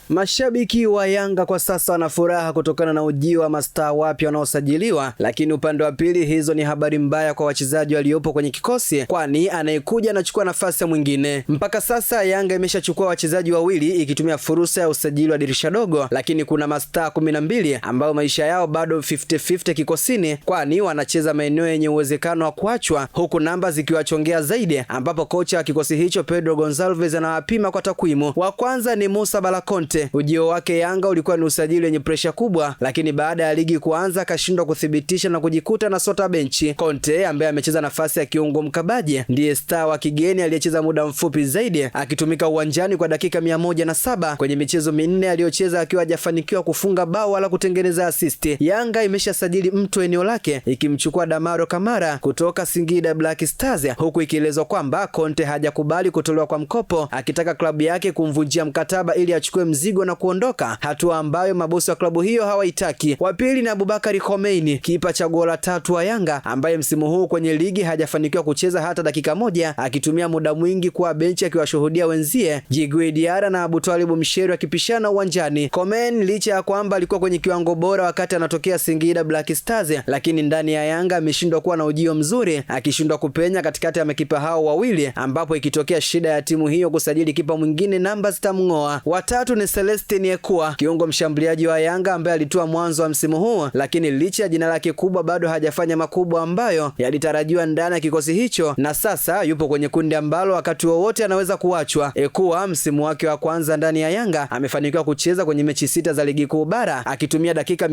Mashabiki wa Yanga kwa sasa wana furaha kutokana na ujio wa mastaa wapya wanaosajiliwa, lakini upande wa pili hizo ni habari mbaya kwa wachezaji waliopo kwenye kikosi, kwani anayekuja anachukua nafasi ya mwingine. Mpaka sasa Yanga imeshachukua wachezaji wawili ikitumia fursa ya usajili wa dirisha dogo, lakini kuna mastaa 12 ambao maisha yao bado 50-50 kikosini, kwani wanacheza maeneo yenye uwezekano wa kuachwa, huku namba zikiwachongea zaidi, ambapo kocha wa kikosi hicho Pedro Gonçalves anawapima kwa takwimu. Wa kwanza ni Musa Bala Conte. Ujio wake Yanga ulikuwa ni usajili wenye presha kubwa, lakini baada ya ligi kuanza akashindwa kuthibitisha na kujikuta na sota benchi. Conte ambaye amecheza nafasi ya kiungo mkabaji ndiye star wa kigeni aliyecheza muda mfupi zaidi, akitumika uwanjani kwa dakika 107 kwenye michezo 4 aliyocheza akiwa hajafanikiwa kufunga bao wala kutengeneza assist. Yanga imeshasajili mtu eneo lake ikimchukua Damaro Kamara kutoka Singida Black Stars, huku ikielezwa kwamba Conte hajakubali kutolewa kwa mkopo, akitaka klabu yake kumvunjia mkataba ili achukue mzigo na kuondoka, hatua ambayo mabosi wa klabu hiyo hawaitaki. Wa pili ni Aboubakar Khomeini, kipa chaguo la 3 wa Yanga, ambaye msimu huu kwenye ligi hajafanikiwa kucheza hata dakika moja, akitumia muda mwingi kwa benchi akiwashuhudia wenzie Djigui Diarra na Abutwalibu Msheru akipishana uwanjani. Khomeini licha ya kwamba alikuwa kwenye kiwango bora wakati anatokea Singida Black Stars, lakini ndani ya Yanga ameshindwa kuwa na ujio mzuri, akishindwa kupenya katikati ya makipa hao wawili, ambapo ikitokea shida ya timu hiyo kusajili kipa mwingine namba zitamngoa. Watatu ni Celestine Ekua, kiungo mshambuliaji wa Yanga ambaye alitua mwanzo wa msimu huu, lakini licha ya jina lake kubwa bado hajafanya makubwa ambayo yalitarajiwa ndani ya kikosi hicho, na sasa yupo kwenye kundi ambalo wakati wowote anaweza kuachwa. Ekua msimu wake wa kwanza ndani ya Yanga amefanikiwa kucheza kwenye mechi 6 za ligi kuu bara akitumia dakika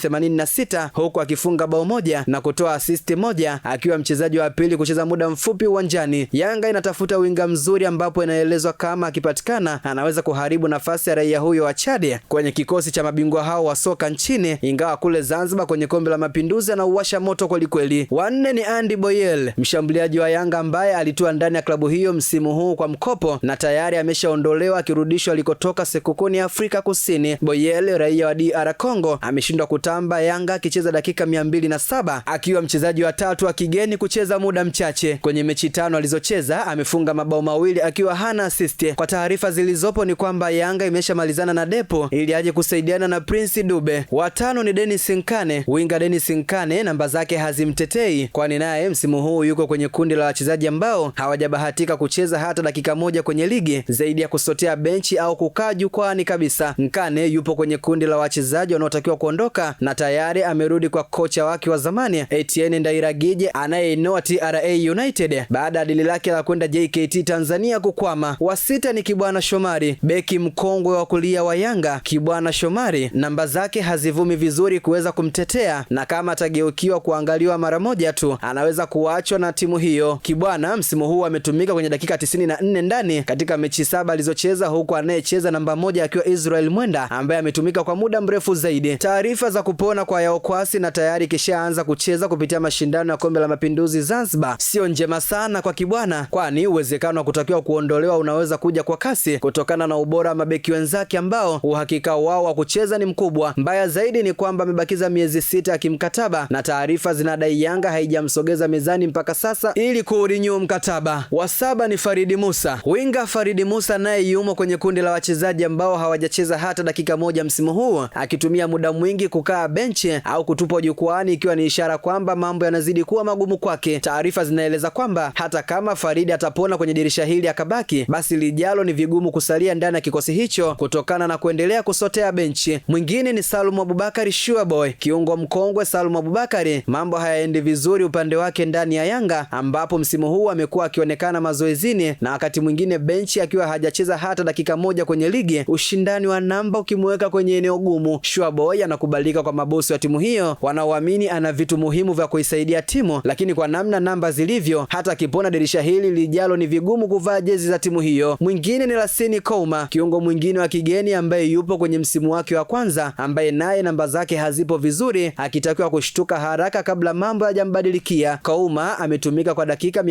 286 huku akifunga bao moja na kutoa assist moja, akiwa mchezaji wa pili kucheza muda mfupi uwanjani. Yanga inatafuta winga mzuri ambapo inaelezwa kama akipatikana anaweza kuharibu nafasi ya raia huyo wa Chad kwenye kikosi cha mabingwa hao wa soka nchini, ingawa kule Zanzibar kwenye kombe la mapinduzi anauwasha moto kwelikweli. Wanne ni Andy Boyel, mshambuliaji wa Yanga ambaye alitua ndani ya klabu hiyo msimu huu kwa mkopo na tayari ameshaondolewa akirudishwa alikotoka Sekukuni Afrika Kusini. Boyel, raia wa DR Congo, ameshindwa kutamba Yanga akicheza dakika 207 akiwa mchezaji wa 3 wa kigeni kucheza muda mchache. Kwenye mechi 5 alizocheza amefunga mabao 2 akiwa hana assist. Kwa taarifa zilizopo ni kwamba Yanga imeshamalizana na Depo ili aje kusaidiana na Prince Dube. Watano ni Dennis Nkane. Winga Dennis Nkane namba zake hazimtetei, kwani naye msimu huu yuko kwenye kundi la wachezaji ambao hawajabahatika kucheza hata dakika moja kwenye ligi zaidi ya kusotea benchi au kukaa jukwani kabisa. Nkane yupo kwenye kundi la wachezaji wanaotakiwa kuondoka na tayari amerudi kwa kocha wake wa zamani Etienne Ndairagije anayeinoa TRA United baada ya dili lake la kwenda JKT Tanzania kukwama. Wa sita ni Kibwana Shomari, beki mkongwe wa kulia wa Yanga. Kibwana Shomari namba zake hazivumi vizuri kuweza kumtetea, na kama atageukiwa kuangaliwa mara moja tu anaweza kuachwa na timu hiyo. Kibwana msimu huu ametumika kwenye dakika 94 ndani katika mechi 7 alizocheza, huku anayecheza namba 1 akiwa Israel Mwenda ambaye ametumika kwa muda mrefu zaidi. Taarifa za kupona kwa Yao Kwasi na tayari kishaanza kucheza kupitia mashindano ya kombe la mapinduzi Zanzibar sio njema sana kwa Kibwana, kwani uwezekano wa kutakiwa kuondolewa unaweza kuja kwa kasi kutokana na ubora wa mabeki wenzake ambao uhakika wao wa kucheza ni mkubwa. Mbaya zaidi ni kwamba amebakiza miezi 6 ya kimkataba na taarifa zinadai Yanga haijamsogeza mezani mpaka sasa ili kurenew mkataba. Wa 7 ni Faridi Musa. Winga Faridi Musa naye yumo kwenye kundi la wachezaji ambao hawajacheza hata dakika moja msimu huu, akitumia muda mwingi kukaa benchi au kutupwa jukwani, ikiwa ni ishara kwamba mambo yanazidi kuwa magumu kwake. Taarifa zinaeleza kwamba hata kama Faridi atapona kwenye dirisha hili akabaki, basi lijalo ni vigumu kusalia ndani ya kikosi hicho kutokana na kuendelea kusotea benchi. Mwingine ni Salum Abubakar Shuaboy, kiungo mkongwe. Salum Abubakar mambo hayaendi vizuri upande wake ndani ya Yanga, ambapo msimu huu amekuwa akionekana mazoezini na wakati mwingine benchi akiwa hajacheza hata dakika moja kwenye ligi, ushindani wa namba ukimweka kwenye eneo gumu. Shuaboy anakubalika kwa mabosi wa timu hiyo wanaoamini ana vitu muhimu vya kuisaidia timu, lakini kwa namna namba zilivyo hata akipona dirisha hili lijalo ni vigumu kuvaa jezi za timu hiyo. Mwingine ni Lasini Kouma, kiungo mwingine wa kigeni ambaye yupo kwenye msimu wake wa kwanza, ambaye naye namba zake hazipo vizuri, akitakiwa kushtuka haraka kabla mambo hayajambadilikia. Kouma ametumika kwa dakika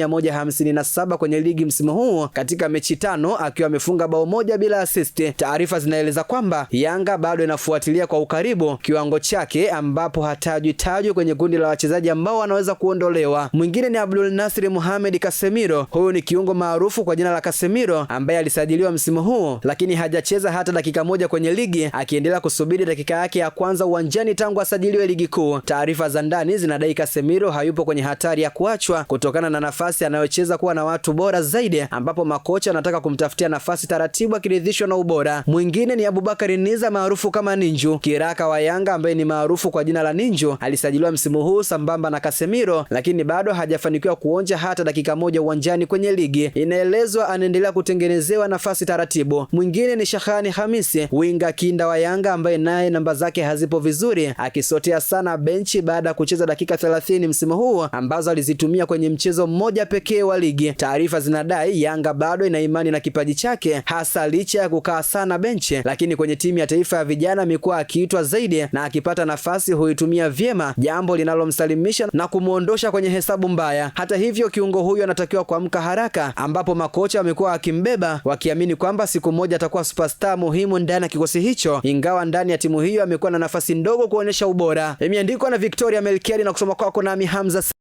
157 kwenye ligi msimu huu katika mechi 5 akiwa amefunga bao moja bila assist. Taarifa zinaeleza kwamba Yanga bado inafuatilia kwa ukaribu kiwango chake, ambapo hatajwi kwenye kundi la wachezaji ambao wanaweza kuondolewa. Mwingine ni Abdul Nasir Mohamed Casemiro. Huyu ni kiungo maarufu kwa jina la Casemiro ambaye alisajiliwa msimu huu lakini hajacheza hata dakika moja kwenye ligi, akiendelea kusubiri dakika yake ya kwanza uwanjani tangu asajiliwe ligi kuu. Taarifa za ndani zinadai Casemiro hayupo kwenye hatari ya kuachwa kutokana na nafasi anayocheza kuwa na watu bora zaidi, ambapo makocha anataka kumtafutia nafasi taratibu akiridhishwa na ubora. Mwingine ni Abubakar Niza maarufu kama Ninju, kiraka wa Yanga ambaye ni maarufu kwa jina la Ninju. Alisajiliwa msimu huu sambamba na Casemiro, lakini bado hajafanikiwa kuonja hata dakika moja uwanjani kwenye ligi. Inaelezwa anaendelea kutengenezewa nafasi taratibu. Mwingine ni Shahani Hamisi, winga kinda wa Yanga ambaye naye namba zake hazipo vizuri, akisotea sana benchi baada ya kucheza dakika 30 msimu huu ambazo alizitumia kwenye mchezo mmoja pekee wa ligi. Taarifa zinadai Yanga bado ina imani na kipaji chake, hasa licha ya kukaa sana benchi, lakini kwenye timu ya taifa ya vijana amekuwa akiitwa zaidi na akipata nafasi huitumia vyema, jambo linalomsalimisha na kumuondosha kwenye hesabu mbaya. Hata hivyo, kiungo huyu anatakiwa kuamka haraka, ambapo makocha wamekuwa akimbeba wakiamini kwamba siku moja atakuwa superstar muhimu ndani ya kikosi hicho, ingawa ndani ya timu hiyo amekuwa na nafasi ndogo kuonyesha ubora. Imeandikwa na Victoria Melkiadi na kusoma kwako nami Hamza.